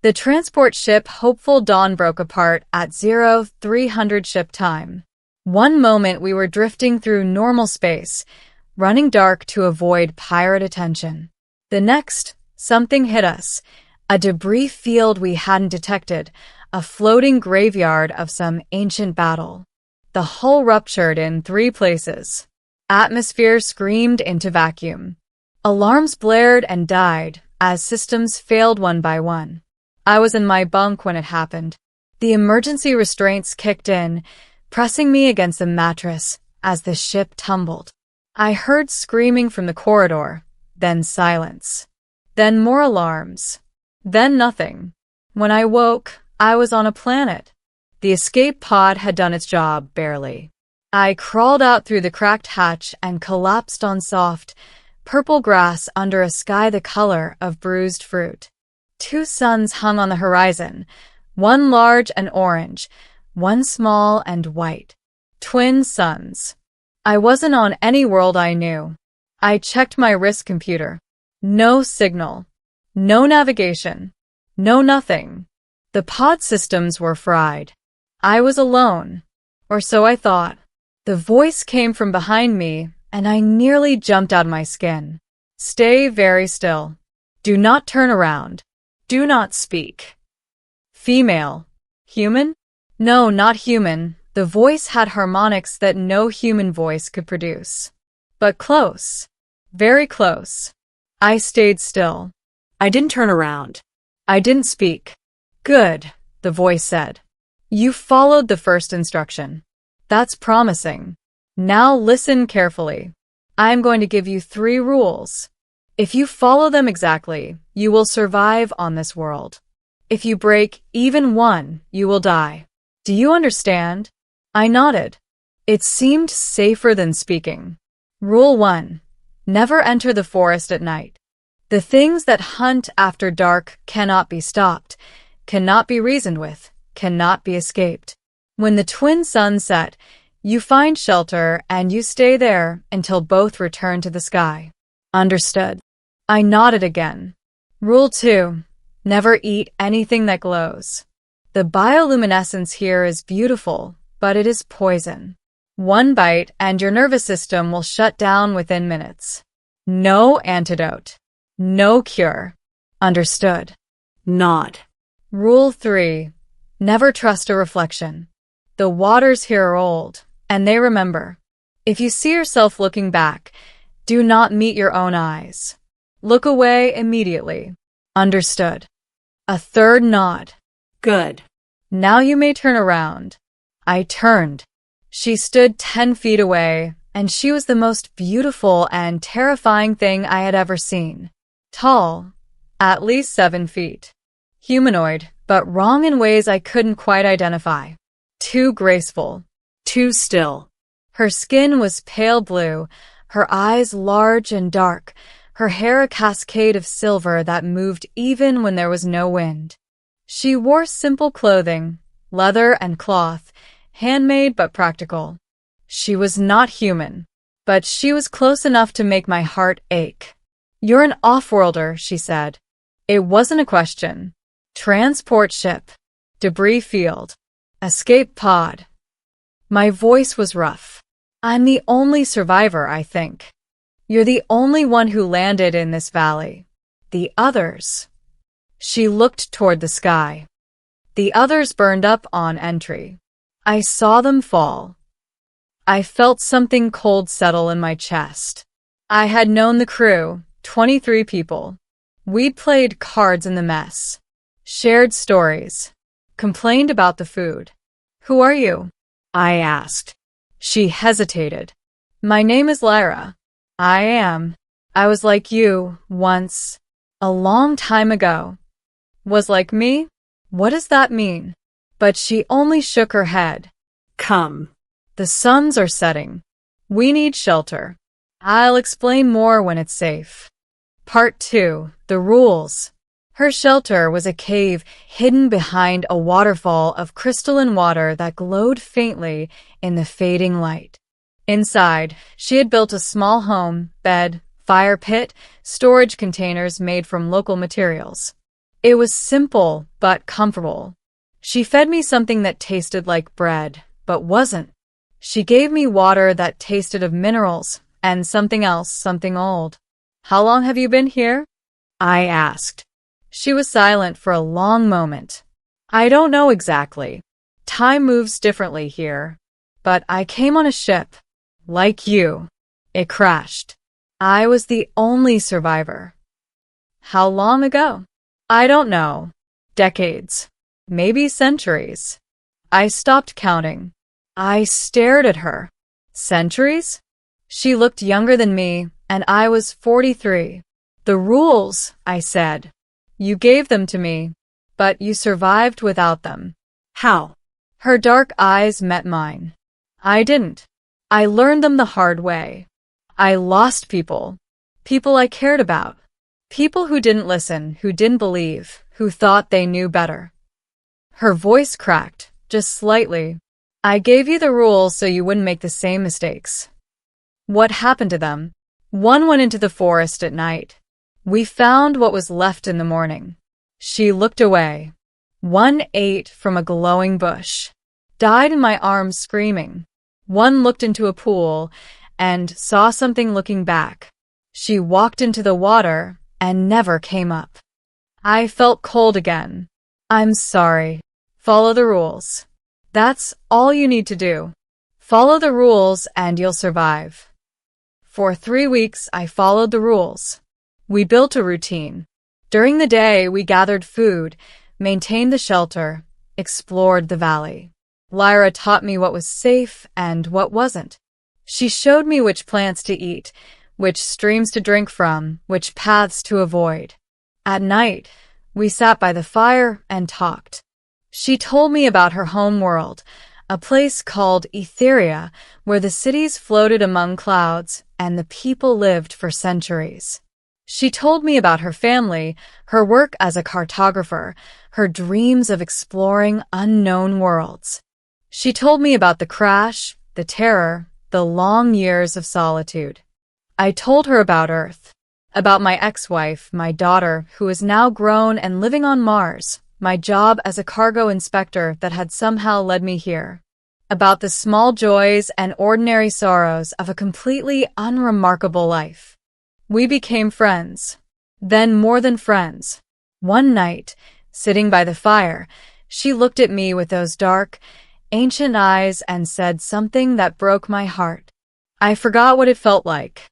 The transport ship Hopeful Dawn broke apart at 0300 ship time. One moment we were drifting through normal space, running dark to avoid pirate attention. The next, something hit us. A debris field we hadn't detected, a floating graveyard of some ancient battle. The hull ruptured in 3 places. Atmosphere screamed into vacuum. Alarms blared and died as systems failed one by one. I was in my bunk when it happened. The emergency restraints kicked in, pressing me against the mattress as the ship tumbled. I heard screaming from the corridor, then silence. Then more alarms. Then nothing. When I woke, I was on a planet. The escape pod had done its job, barely. I crawled out through the cracked hatch and collapsed on soft, purple grass under a sky the color of bruised fruit. 2 suns hung on the horizon, one large and orange, one small and white. Twin suns. I wasn't on any world I knew. I checked my wrist computer. No signal. No navigation. No nothing. The pod systems were fried. I was alone. Or so I thought. The voice came from behind me, and I nearly jumped out of my skin. Stay very still. Do not turn around. Do not speak. Female. Human? No, not human. The voice had harmonics that no human voice could produce. But close. Very close. I stayed still. I didn't turn around. I didn't speak. Good, the voice said. You followed the first instruction. That's promising. Now listen carefully. I'm going to give you 3 rules. If you follow them exactly, you will survive on this world. If you break even one, you will die. Do you understand? I nodded. It seemed safer than speaking. Rule 1. Never enter the forest at night. The things that hunt after dark cannot be stopped, cannot be reasoned with, cannot be escaped. When the twin suns set, you find shelter and you stay there until both return to the sky. Understood. I nodded again. Rule 2. Never eat anything that glows. The bioluminescence here is beautiful, but it is poison. One bite and your nervous system will shut down within minutes. No antidote. No cure. Understood. Nod. Rule 3. Never trust a reflection. The waters here are old, and they remember. If you see yourself looking back, do not meet your own eyes. Look away immediately. Understood. A third nod. Good. Now you may turn around. I turned. She stood 10 feet away, and she was the most beautiful and terrifying thing I had ever seen. Tall, at least 7 feet. Humanoid, but wrong in ways I couldn't quite identify. Too graceful. Too still. Her skin was pale blue, her eyes large and dark, her hair a cascade of silver that moved even when there was no wind. She wore simple clothing, leather and cloth, handmade but practical. She was not human, but she was close enough to make my heart ache. You're an off-worlder, she said. It wasn't a question. Transport ship. Debris field. Escape pod. My voice was rough. I'm the only survivor, I think. You're the only one who landed in this valley. The others. She looked toward the sky. The others burned up on entry. I saw them fall. I felt something cold settle in my chest. I had known the crew, 23 people. We'd played cards in the mess. Shared stories. Complained about the food. Who are you? I asked. She hesitated. My name is Lyra. I am. I was like you, once. A long time ago. Was like me? What does that mean? But she only shook her head. Come. The suns are setting. We need shelter. I'll explain more when it's safe. Part 2. The rules. Her shelter was a cave hidden behind a waterfall of crystalline water that glowed faintly in the fading light. Inside, she had built a small home, bed, fire pit, storage containers made from local materials. It was simple, but comfortable. She fed me something that tasted like bread, but wasn't. She gave me water that tasted of minerals, and something else, something old. How long have you been here? I asked. She was silent for a long moment. I don't know exactly. Time moves differently here. But I came on a ship. Like you. It crashed. I was the only survivor. How long ago? I don't know. Decades. Maybe centuries. I stopped counting. I stared at her. Centuries? She looked younger than me, and I was 43. The rules, I said. You gave them to me, but you survived without them. How? Her dark eyes met mine. I didn't. I learned them the hard way. I lost people. People I cared about. People who didn't listen, who didn't believe, who thought they knew better. Her voice cracked, just slightly. I gave you the rules so you wouldn't make the same mistakes. What happened to them? One went into the forest at night. We found what was left in the morning. She looked away. One ate from a glowing bush. Died in my arms screaming. One looked into a pool and saw something looking back. She walked into the water and never came up. I felt cold again. I'm sorry. Follow the rules. That's all you need to do. Follow the rules and you'll survive. For 3 weeks, I followed the rules. We built a routine. During the day, we gathered food, maintained the shelter, explored the valley. Lyra taught me what was safe and what wasn't. She showed me which plants to eat, which streams to drink from, which paths to avoid. At night, we sat by the fire and talked. She told me about her home world, a place called Etheria, where the cities floated among clouds and the people lived for centuries. She told me about her family, her work as a cartographer, her dreams of exploring unknown worlds. She told me about the crash, the terror, the long years of solitude. I told her about Earth, about my ex-wife, my daughter, who is now grown and living on Mars, my job as a cargo inspector that had somehow led me here, about the small joys and ordinary sorrows of a completely unremarkable life. We became friends, then more than friends. One night, sitting by the fire, she looked at me with those dark, ancient eyes and said something that broke my heart. I forgot what it felt like.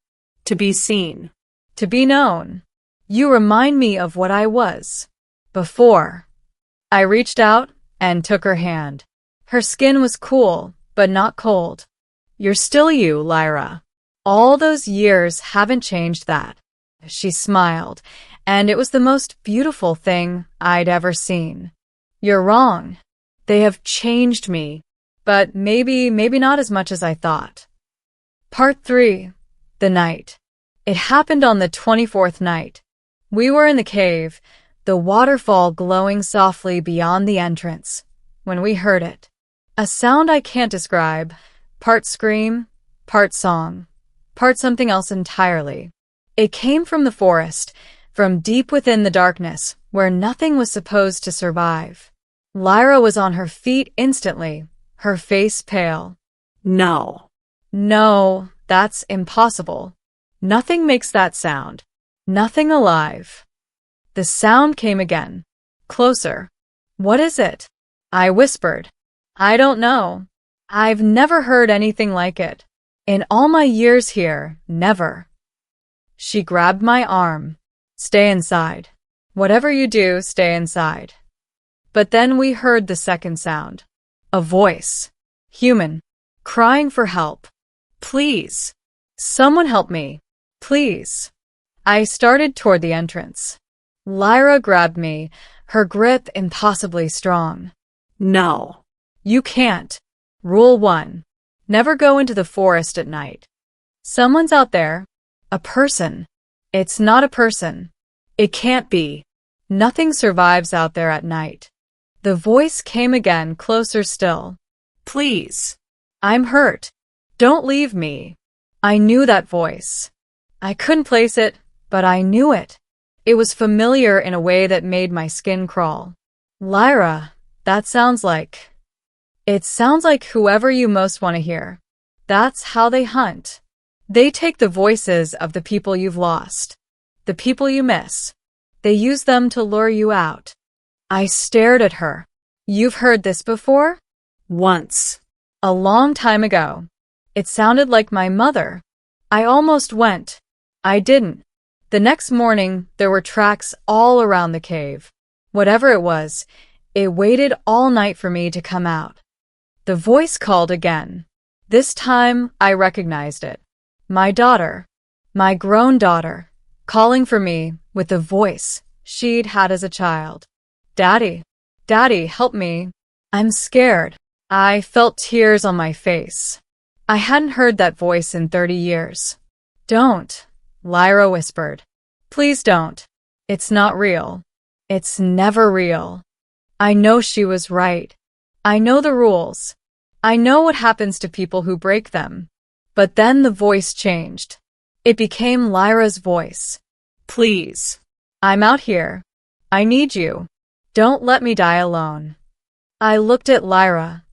To be seen. To be known. You remind me of what I was. Before. I reached out and took her hand. Her skin was cool, but not cold. You're still you, Lyra. All those years haven't changed that. She smiled, and it was the most beautiful thing I'd ever seen. You're wrong. They have changed me, but maybe not as much as I thought. Part 3. The night. It happened on the 24th night. We were in the cave, the waterfall glowing softly beyond the entrance, when we heard it. A sound I can't describe, part scream, part song, part something else entirely. It came from the forest, from deep within the darkness, where nothing was supposed to survive. Lyra was on her feet instantly, her face pale. No. No, that's impossible. Nothing makes that sound. Nothing alive. The sound came again. Closer. What is it? I whispered. I don't know. I've never heard anything like it. In all my years here, never. She grabbed my arm. Stay inside. Whatever you do, stay inside. But then we heard the second sound. A voice. Human. Crying for help. Please. Someone help me. Please. I started toward the entrance. Lyra grabbed me, her grip impossibly strong. No. You can't. Rule 1. Never go into the forest at night. Someone's out there. A person. It's not a person. It can't be. Nothing survives out there at night. The voice came again, closer still. Please. I'm hurt. Don't leave me. I knew that voice. I couldn't place it, but I knew it. It was familiar in a way that made my skin crawl. Lyra, that sounds like... It sounds like whoever you most want to hear. That's how they hunt. They take the voices of the people you've lost, the people you miss. They use them to lure you out. I stared at her. You've heard this before? Once. A long time ago. It sounded like my mother. I almost went. I didn't. The next morning, there were tracks all around the cave. Whatever it was, it waited all night for me to come out. The voice called again. This time, I recognized it. My daughter. My grown daughter. Calling for me with the voice she'd had as a child. Daddy. Daddy, help me. I'm scared. I felt tears on my face. I hadn't heard that voice in 30 years. Don't, Lyra whispered. Please don't. It's not real. It's never real. I know she was right. I know the rules. I know what happens to people who break them. But then the voice changed. It became Lyra's voice. Please. I'm out here. I need you. Don't let me die alone. I looked at Lyra,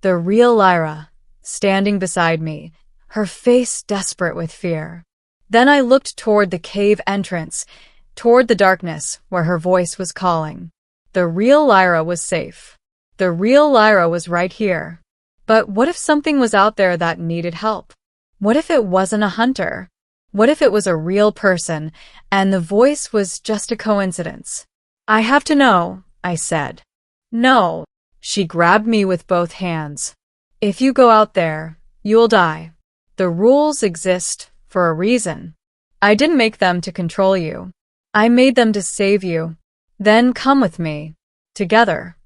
the real Lyra, standing beside me, her face desperate with fear. Then I looked toward the cave entrance, toward the darkness where her voice was calling. The real Lyra was safe. The real Lyra was right here. But what if something was out there that needed help? What if it wasn't a hunter? What if it was a real person, and the voice was just a coincidence? I have to know, I said. No. She grabbed me with both hands. If you go out there, you'll die. The rules exist for a reason. I didn't make them to control you. I made them to save you. Then come with me. Together.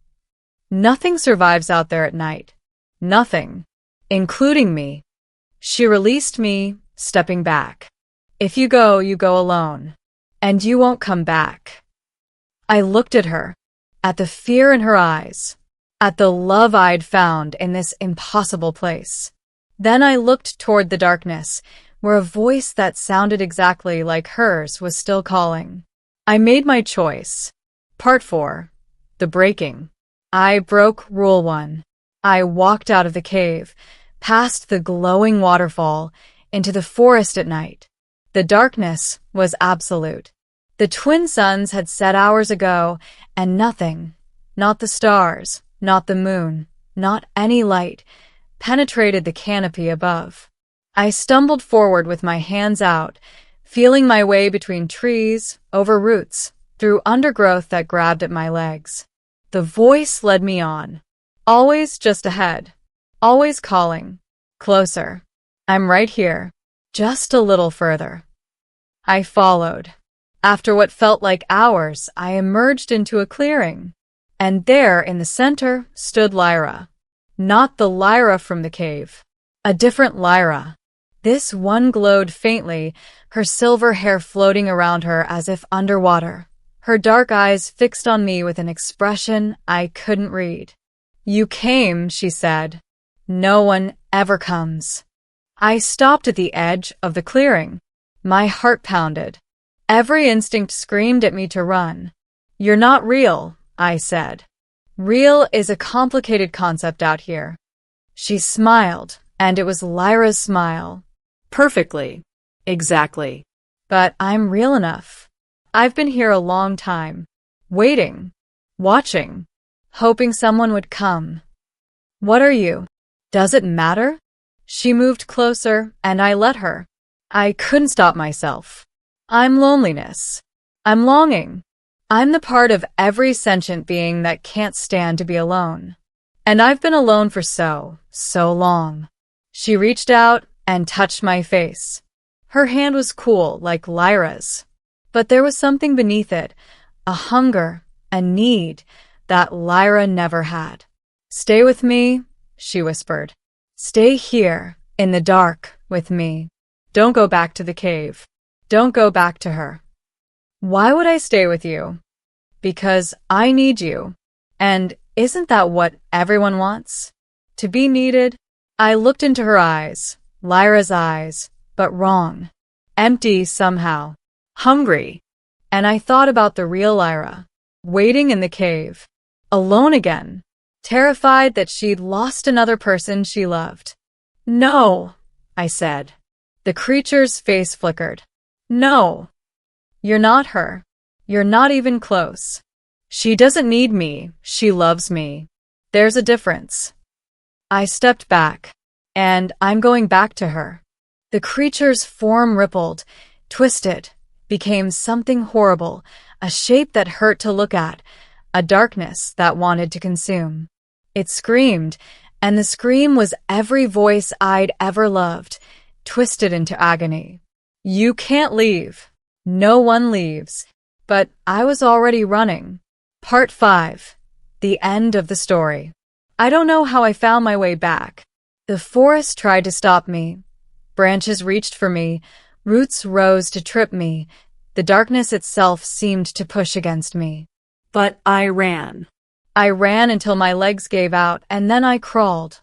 Nothing survives out there at night. Nothing. Including me. She released me, stepping back. If you go alone. And you won't come back. I looked at her, at the fear in her eyes, at the love I'd found in this impossible place. Then I looked toward the darkness, where a voice that sounded exactly like hers was still calling. I made my choice. Part 4. The breaking. I broke Rule 1. I walked out of the cave, past the glowing waterfall, into the forest at night. The darkness was absolute. The twin suns had set hours ago, and nothing, not the stars, not the moon, not any light, penetrated the canopy above. I stumbled forward with my hands out, feeling my way between trees, over roots, through undergrowth that grabbed at my legs. The voice led me on, always just ahead, always calling, closer. I'm right here, just a little further. I followed. After what felt like hours, I emerged into a clearing. And there, in the center, stood Lyra. Not the Lyra from the cave. A different Lyra. This one glowed faintly, her silver hair floating around her as if underwater. Her dark eyes fixed on me with an expression I couldn't read. You came, she said. No one ever comes. I stopped at the edge of the clearing. My heart pounded. Every instinct screamed at me to run. You're not real, I said. Real is a complicated concept out here. She smiled, and it was Lyra's smile. Perfectly. Exactly. But I'm real enough. I've been here a long time. Waiting. Watching. Hoping someone would come. What are you? Does it matter? She moved closer, and I let her. I couldn't stop myself. I'm loneliness. I'm longing. I'm the part of every sentient being that can't stand to be alone. And I've been alone for so long. She reached out and touched my face. Her hand was cool, like Lyra's. But there was something beneath it, a hunger, a need, that Lyra never had. Stay with me, she whispered. Stay here, in the dark, with me. Don't go back to the cave. Don't go back to her. Why would I stay with you? Because I need you. And isn't that what everyone wants? To be needed? I looked into her eyes, Lyra's eyes, but wrong. Empty somehow. Hungry. And I thought about the real Lyra, waiting in the cave, alone again, terrified that she'd lost another person she loved. "No," I said. The creature's face flickered. "No. You're not her. You're not even close. She doesn't need me, she loves me. There's a difference." I stepped back, and I'm going back to her. The creature's form rippled, twisted, became something horrible, a shape that hurt to look at, a darkness that wanted to consume. It screamed, and the scream was every voice I'd ever loved, twisted into agony. "You can't leave." No one leaves. But I was already running. Part 5. The end of the story. I don't know how I found my way back. The forest tried to stop me. Branches reached for me. Roots rose to trip me. The darkness itself seemed to push against me. But I ran. I ran until my legs gave out, and then I crawled.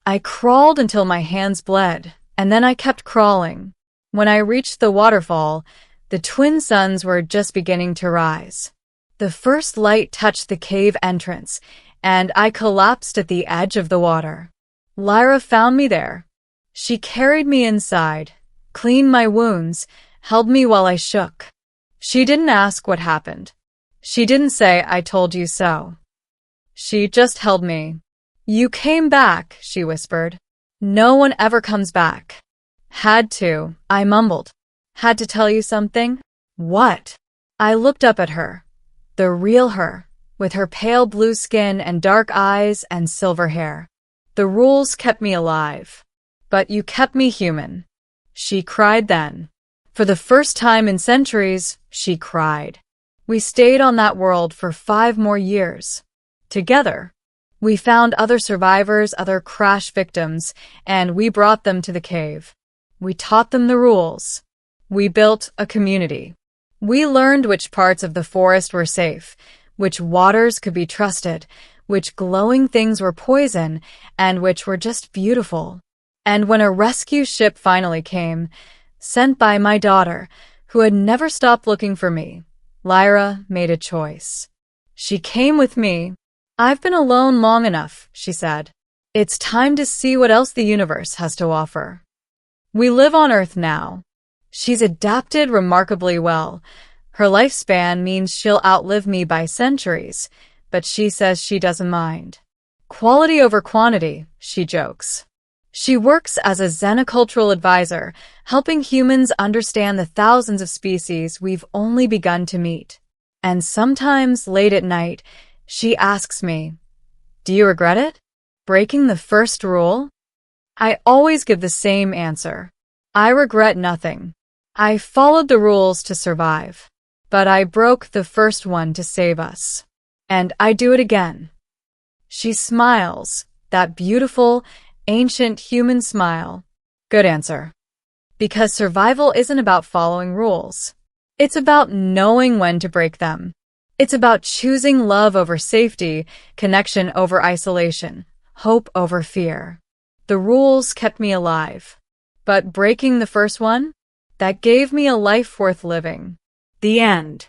I crawled until my hands bled, and then I kept crawling. When I reached the waterfall, the twin suns were just beginning to rise. The first light touched the cave entrance, and I collapsed at the edge of the water. Lyra found me there. She carried me inside, cleaned my wounds, held me while I shook. She didn't ask what happened. She didn't say, "I told you so." She just held me. "You came back," she whispered. "No one ever comes back." "Had to," I mumbled. "Had to tell you something?" "What?" I looked up at her. The real her, with her pale blue skin and dark eyes and silver hair. "The rules kept me alive. But you kept me human." She cried then. For the first time in centuries, she cried. We stayed on that world for 5 more years. Together. We found other survivors, other crash victims, and we brought them to the cave. We taught them the rules. We built a community. We learned which parts of the forest were safe, which waters could be trusted, which glowing things were poison, and which were just beautiful. And when a rescue ship finally came, sent by my daughter, who had never stopped looking for me, Lyra made a choice. She came with me. "I've been alone long enough," she said. "It's time to see what else the universe has to offer." We live on Earth now. She's adapted remarkably well. Her lifespan means she'll outlive me by centuries, but she says she doesn't mind. Quality over quantity, she jokes. She works as a xenocultural advisor, helping humans understand the thousands of species we've only begun to meet. And sometimes, late at night, she asks me, "Do you regret it? Breaking the first rule?" I always give the same answer. I regret nothing. I followed the rules to survive. But I broke the first one to save us. And I do it again. She smiles, that beautiful, ancient human smile. Good answer. Because survival isn't about following rules. It's about knowing when to break them. It's about choosing love over safety, connection over isolation, hope over fear. The rules kept me alive. But breaking the first one? That gave me a life worth living. The end.